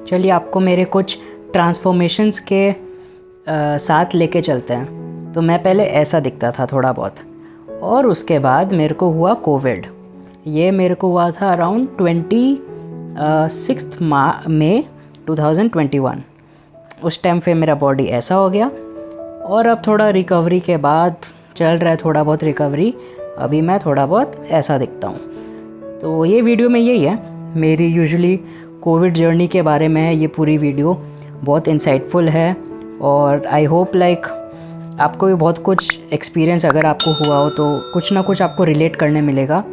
चलिए आपको मेरे कुछ ट्रांसफॉर्मेशंस के साथ लेके चलते हैं। तो मैं पहले ऐसा दिखता था थोड़ा बहुत, और उसके बाद मेरे को हुआ कोविड। ये मेरे को हुआ था अराउंड 26 मई 2021। उस टाइम पे मेरा बॉडी ऐसा हो गया, और अब थोड़ा रिकवरी के बाद चल रहा है, थोड़ा बहुत रिकवरी। अभी मैं थोड़ा बहुत ऐसा दिखता हूँ। तो ये वीडियो में यही है, मेरी यूजुअली कोविड जर्नी के बारे में है ये पूरी वीडियो। बहुत इंसाइटफुल है, और आई होप लाइक आपको भी बहुत कुछ एक्सपीरियंस अगर आपको हुआ हो तो कुछ ना कुछ आपको रिलेट करने मिलेगा।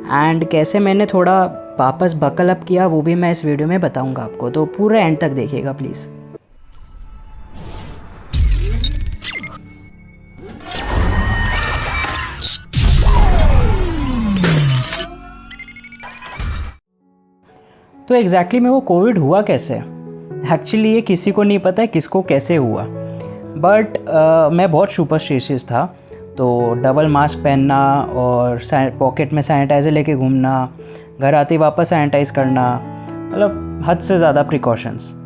एंड कैसे मैंने थोड़ा वापस बकल अप किया वो भी मैं इस वीडियो में बताऊंगा आपको, तो पूरा एंड तक देखिएगा प्लीज़। तो एग्जैक्टली में वो कोविड हुआ कैसे? एक्चुअली ये किसी को नहीं पता है किसको कैसे हुआ, बट मैं बहुत सुपरस्टिशियस था। तो डबल मास्क पहनना और पॉकेट में सैनिटाइज़र लेके घूमना, घर आते ही वापस सैनिटाइज़ करना, मतलब हद से ज़्यादा प्रिकॉशंस।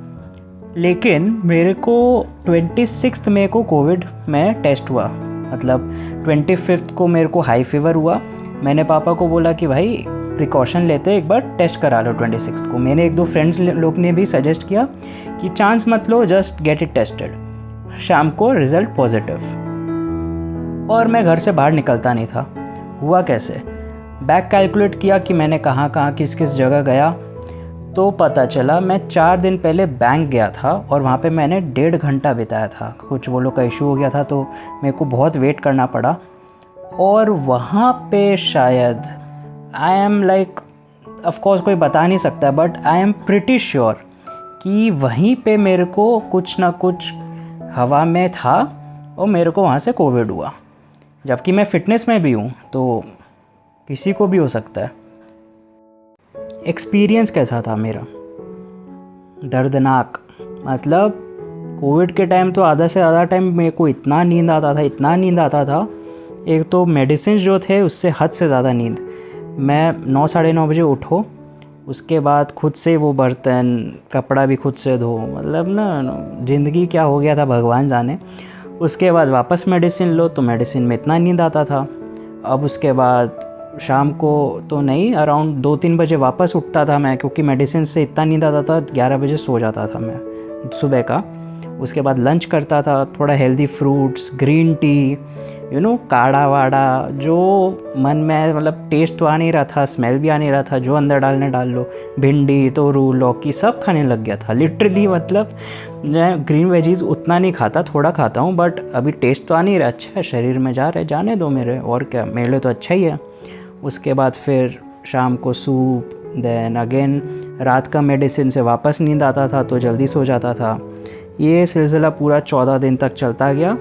लेकिन मेरे को 26 मई को कोविड में टेस्ट हुआ, मतलब 25 को मेरे को हाई फीवर हुआ। मैंने पापा को बोला कि भाई प्रिकॉशन लेते एक बार टेस्ट करा लो 26 को। मेरे एक दो फ्रेंड्स लोग ने भी सजेस्ट किया कि चांस मत लो, जस्ट गेट इट टेस्टेड। शाम को रिज़ल्ट पॉजिटिव, और मैं घर से बाहर निकलता नहीं था। हुआ कैसे? बैक कैलकुलेट किया कि मैंने कहाँ कहाँ किस किस जगह गया, तो पता चला मैं 4 दिन पहले बैंक गया था और वहाँ पे मैंने 1.5 घंटा बिताया था। कुछ वो लोग का इशू हो गया था तो मेरे को बहुत वेट करना पड़ा, और वहाँ पे शायद आई एम लाइक ऑफकोर्स कोई बता नहीं सकता, but I am pretty sure कि वहीं पे मेरे को कुछ ना कुछ हवा में था और मेरे को वहाँ से कोविड हुआ। जबकि मैं फ़िटनेस में भी हूँ, तो किसी को भी हो सकता है। एक्सपीरियंस कैसा था मेरा? दर्दनाक। मतलब कोविड के टाइम तो आधा से ज़्यादा टाइम मेरे को इतना नींद आता था। एक तो मेडिसिन जो थे उससे हद से ज़्यादा नींद। मैं 9 साढ़े 9 बजे उठो, उसके बाद खुद से वो बर्तन कपड़ा भी खुद से धो, मतलब ना ज़िंदगी क्या हो गया था भगवान जाने। उसके बाद वापस मेडिसिन लो, तो मेडिसिन में इतना नींद आता था। अब उसके बाद शाम को तो नहीं, अराउंड 2-3 बजे वापस उठता था मैं, क्योंकि मेडिसिन से इतना नींद आता था। 11 बजे सो जाता था मैं सुबह का। उसके बाद लंच करता था, थोड़ा हेल्दी फ्रूट्स, ग्रीन टी, काढ़ा वाड़ा, जो मन में, मतलब टेस्ट तो आ नहीं रहा था, स्मेल भी आ नहीं रहा था, जो अंदर डाल लो। भिंडी, तोरू, लौकी सब खाने लग गया था लिटरली। मतलब मैं ग्रीन वेजीज़ उतना नहीं खाता, थोड़ा खाता हूँ, बट अभी टेस्ट तो आ नहीं रहा। अच्छा है, शरीर में जा रहे, जाने दो मेरे, और क्या, मेरे लिए तो अच्छा ही है। उसके बाद फिर शाम को सूप, देन अगेन रात का मेडिसिन से वापस नींद आता था तो जल्दी सो जाता था। ये सिलसिला पूरा 14 दिन तक चलता गया।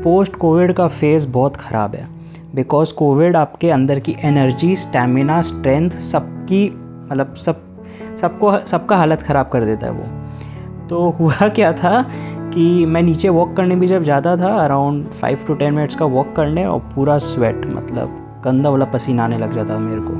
पोस्ट कोविड का फेज़ बहुत ख़राब है, बिकॉज़ कोविड आपके अंदर की एनर्जी, स्टैमिना, स्ट्रेंथ सबकी, मतलब सबका हालत ख़राब कर देता है वो। तो हुआ क्या था कि मैं नीचे वॉक करने भी जब जाता था, अराउंड 5 to 10 मिनट्स का वॉक करने, और पूरा स्वेट, मतलब गंदा वाला पसीना आने लग जाता मेरे को।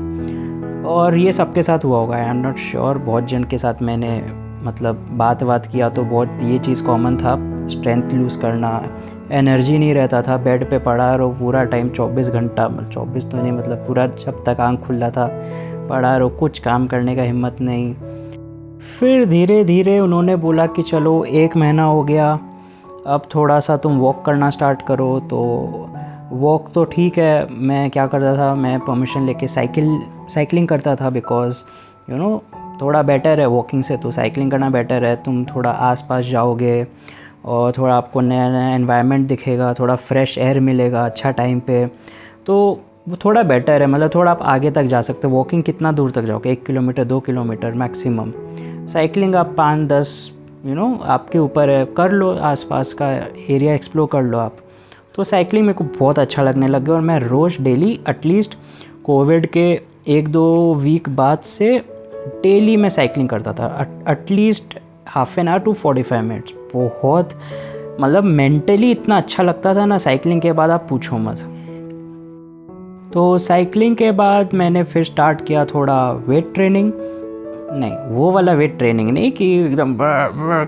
और ये सबके साथ हुआ होगा, आई एम नॉट श्योर। बहुत जन के साथ मैंने मतलब बात किया तो बहुत ये चीज़ कॉमन था। स्ट्रेंथ लूज़ करना, एनर्जी नहीं रहता था, बेड पे पड़ा रहो पूरा टाइम, 24 घंटा, 24 तो नहीं, मतलब पूरा जब तक आँख खुला था पड़ा रहो, कुछ काम करने का हिम्मत नहीं। फिर धीरे धीरे उन्होंने बोला कि चलो 1 महीना हो गया, अब थोड़ा सा तुम वॉक करना स्टार्ट करो। तो वॉक तो ठीक है, मैं क्या करता था, मैं परमिशन लेके साइकिलिंग करता था, बिकॉज़ थोड़ा बेटर है वॉकिंग से, तो साइकिलिंग करना बेटर है। तुम थोड़ा आसपास जाओगे और थोड़ा आपको नया नया एनवायरनमेंट दिखेगा, थोड़ा फ्रेश एयर मिलेगा अच्छा टाइम पे, तो वो थोड़ा बेटर है। मतलब थोड़ा आप आगे तक जा सकते हो। वॉकिंग कितना दूर तक जाओगे? 1 किलोमीटर 2 किलोमीटर मैक्सिमम। साइकिलिंग आप 5-10 आपके ऊपर है, कर लो, आसपास का एरिया एक्सप्लोर कर लो आप। तो साइकिलिंग मेरे को बहुत अच्छा लगने लग गया, और मैं रोज़ डेली एटलीस्ट कोविड के 1-2 वीक बाद से डेली मैं साइकिलिंग करता था, at least half an hour to 45 minutes. बहुत, मतलब मेंटली इतना अच्छा लगता था ना साइकिलिंग के बाद, आप पूछो मत। तो साइकिलिंग के बाद मैंने फिर स्टार्ट किया थोड़ा वेट ट्रेनिंग। नहीं, वो वाला वेट ट्रेनिंग नहीं कि एकदम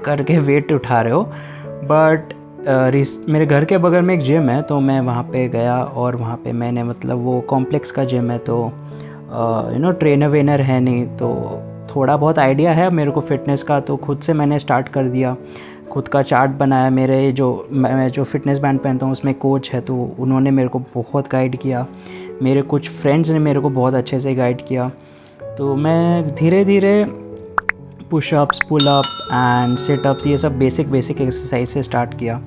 करके वेट उठा रहे हो, बट मेरे घर के बगल में एक जिम है, तो मैं वहाँ पे गया और वहाँ पे मैंने मतलब वो कॉम्प्लेक्स का जिम है, तो ट्रेनर वेनर है नहीं, तो थोड़ा बहुत आइडिया है मेरे को फ़िटनेस का, तो खुद से मैंने स्टार्ट कर दिया। खुद का चार्ट बनाया। मेरे जो मैं जो फ़िटनेस बैंड पहनता हूँ उसमें कोच है, तो उन्होंने मेरे को बहुत गाइड किया। मेरे कुछ फ्रेंड्स ने मेरे को बहुत अच्छे से गाइड किया। तो मैं धीरे धीरे पुशअप्स, पुलअप एंड सिटअप्स, ये सब बेसिक एक्सरसाइज से स्टार्ट किया।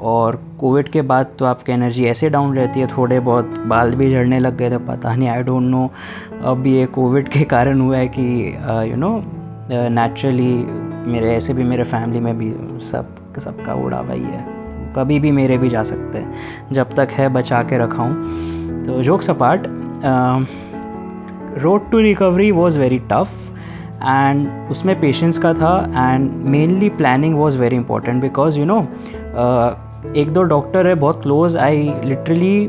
और कोविड के बाद तो आपकी एनर्जी ऐसे डाउन रहती है, थोड़े बहुत बाल भी झड़ने लग गए थे, पता नहीं, आई डोंट नो अब ये कोविड के कारण हुआ है कि नेचुरली मेरे ऐसे भी मेरे फैमिली में भी सबका उड़ावा ही है, कभी भी मेरे भी जा सकते हैं, जब तक है बचा के रखा हूँ। तो jokes apart, road to recovery was very tough and उसमें पेशेंस का था and mainly planning was very important because एक दो डॉक्टर है बहुत क्लोज, आई लिटरली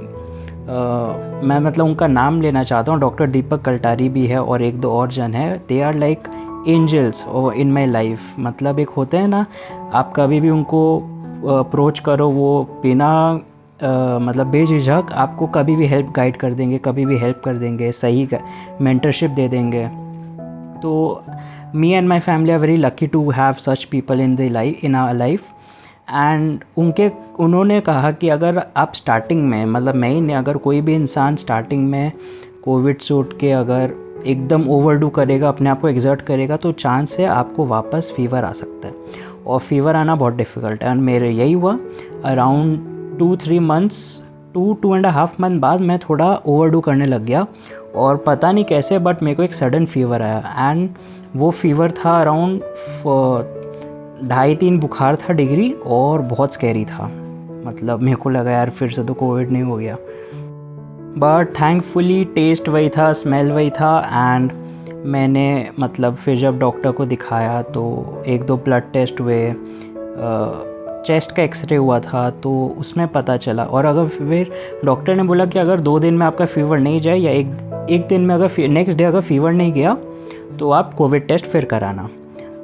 मैं मतलब उनका नाम लेना चाहता हूँ, डॉक्टर दीपक कल्टारी भी है और एक दो और जन है, they are like angels in my life. मतलब एक होते हैं ना, आप कभी भी उनको अप्रोच करो, वो बिना मतलब बेझिझक आपको कभी भी हेल्प गाइड कर देंगे, कभी भी हेल्प कर देंगे, सही मेंटरशिप दे देंगे। तो me and my family are very lucky to have such people in our life. And उन्होंने कहा कि अगर आप स्टार्टिंग में, मतलब मैं ही नहीं, अगर कोई भी इंसान स्टार्टिंग में कोविड से उठ के अगर एकदम ओवरडू करेगा, अपने आप को एक्सर्ट करेगा, तो चांस है आपको वापस फीवर आ सकता है, और फीवर आना बहुत डिफ़िकल्ट है। एंड मेरे यही हुआ, अराउंड 2-3 मंथ्स, 2.5 मंथ बाद मैं थोड़ा ओवरडू करने लग गया, और पता नहीं कैसे बट मेरे को एक सडन फीवर आया। एंड वो फीवर था अराउंड 2.5-3 बुखार था डिग्री, और बहुत स्कैरी था। मतलब मेरे को लगा यार फिर से तो कोविड नहीं हो गया, बट थैंकफुली टेस्ट वही था, स्मेल वही था। एंड मैंने मतलब फिर जब डॉक्टर को दिखाया तो 1-2 ब्लड टेस्ट हुए, चेस्ट का एक्सरे हुआ था, तो उसमें पता चला। और अगर फिर डॉक्टर ने बोला कि अगर 2 दिन में आपका फ़ीवर नहीं जाए, या एक दिन में अगर नेक्स्ट डे अगर फ़ीवर नहीं गया, तो आप कोविड टेस्ट फिर कराना।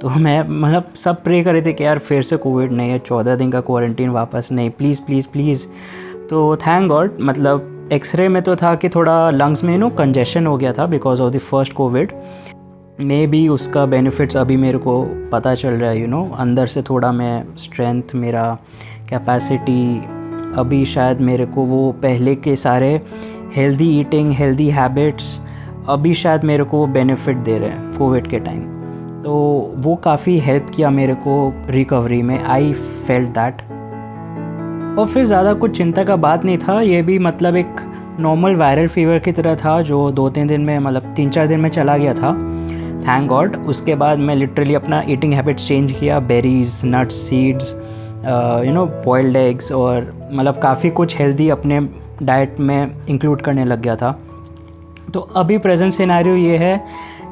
तो मैं मतलब सब प्रे करे थे कि यार फिर से कोविड नहीं है, 14 दिन का क्वारंटीन वापस नहीं, प्लीज़ प्लीज़ प्लीज़। तो थैंक गॉड, मतलब एक्सरे में तो था कि थोड़ा लंग्स में कंजेशन हो गया था because of the first covid. मे भी उसका बेनिफिट्स अभी मेरे को पता चल रहा है, अंदर से थोड़ा मैं स्ट्रेंथ, मेरा कैपेसिटी, अभी शायद मेरे को वो पहले के सारे हेल्दी ईटिंग, हेल्दी हैबिट्स अभी शायद मेरे को बेनिफिट दे रहे हैं कोविड के टाइम। तो वो काफ़ी हेल्प किया मेरे को रिकवरी में, आई फेल्ट दैट। और फिर ज़्यादा कुछ चिंता का बात नहीं था, ये भी मतलब एक नॉर्मल वायरल फीवर की तरह था जो 2-3 दिन में, मतलब 3-4 दिन में चला गया था, थैंक गॉड। उसके बाद मैं लिटरली अपना ईटिंग हैबिट्स चेंज किया, berries, nuts, seeds, boiled eggs, और मतलब काफ़ी कुछ हेल्दी अपने डाइट में इंक्लूड करने लग गया था। तो अभी प्रेजेंट सिनेरियो ये है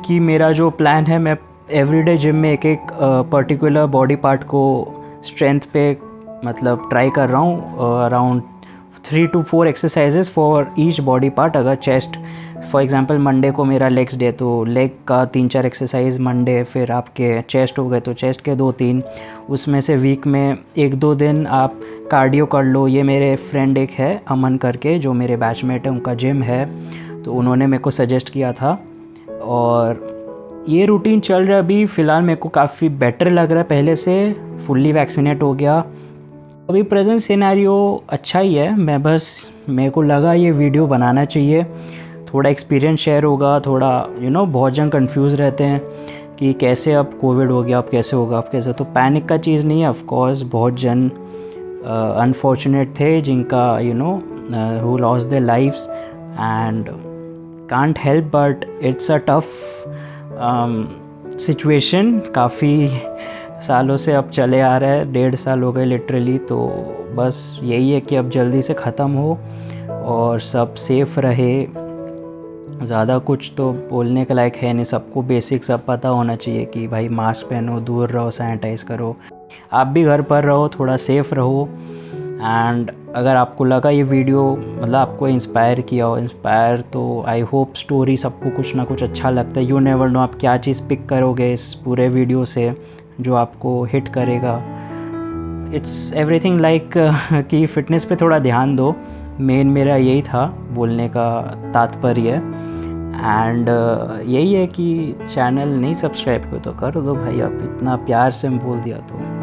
कि मेरा जो प्लान है, मैं एवरीडे जिम में एक पर्टिकुलर बॉडी पार्ट को स्ट्रेंथ पे मतलब ट्राई कर रहा हूँ, around 3 to 4 exercises for each body part. अगर चेस्ट फॉर एग्जांपल मंडे को मेरा लेग्स डे, तो लेग का 3-4 एक्सरसाइज मंडे, फिर आपके चेस्ट हो गए तो चेस्ट के 2-3, उसमें से वीक में 1-2 दिन आप कार्डियो कर लो। ये मेरे फ्रेंड एक है अमन करके, जो मेरे बैचमेट है, उनका जिम है, तो उन्होंने मेरे को सजेस्ट किया था, और ये रूटीन चल रहा है अभी फ़िलहाल। मेरे को काफ़ी बेटर लग रहा है पहले से, फुल्ली वैक्सीनेट हो गया। अभी प्रेजेंट सिनेरियो अच्छा ही है। मैं बस, मेरे को लगा ये वीडियो बनाना चाहिए, थोड़ा एक्सपीरियंस शेयर होगा, थोड़ा बहुत जन कंफ्यूज रहते हैं कि कैसे अब कोविड हो गया, अब कैसे होगा, अब कैसे। तो पैनिक का चीज़ नहीं है, ऑफ कोर्स बहुत जन अनफॉर्चुनेट थे जिनका who lost their lives, and can't help, but it's a tough situation. काफ़ी सालों से अब चले आ रहा है, 1.5 साल हो गए लिटरली। तो बस यही है कि अब जल्दी से ख़त्म हो और सब सेफ़ रहे। ज़्यादा कुछ तो बोलने के लायक है नहीं, सबको बेसिक सब पता होना चाहिए कि भाई मास्क पहनो, दूर रहो, सैनिटाइज़ करो, आप भी घर पर रहो, थोड़ा सेफ़ रहो। एंड अगर आपको लगा ये वीडियो मतलब आपको इंस्पायर किया हो इंस्पायर, तो आई होप स्टोरी सबको कुछ ना कुछ अच्छा लगता है। यू नेवर नो आप क्या चीज़ पिक करोगे इस पूरे वीडियो से जो आपको हिट करेगा। इट्स एवरीथिंग लाइक कि फ़िटनेस पे थोड़ा ध्यान दो, मेन मेरा यही था बोलने का तात्पर्य। एंड यही है कि चैनल नहीं सब्सक्राइब किया तो कर दो भाई, आप इतना प्यार से बोल दिया तो।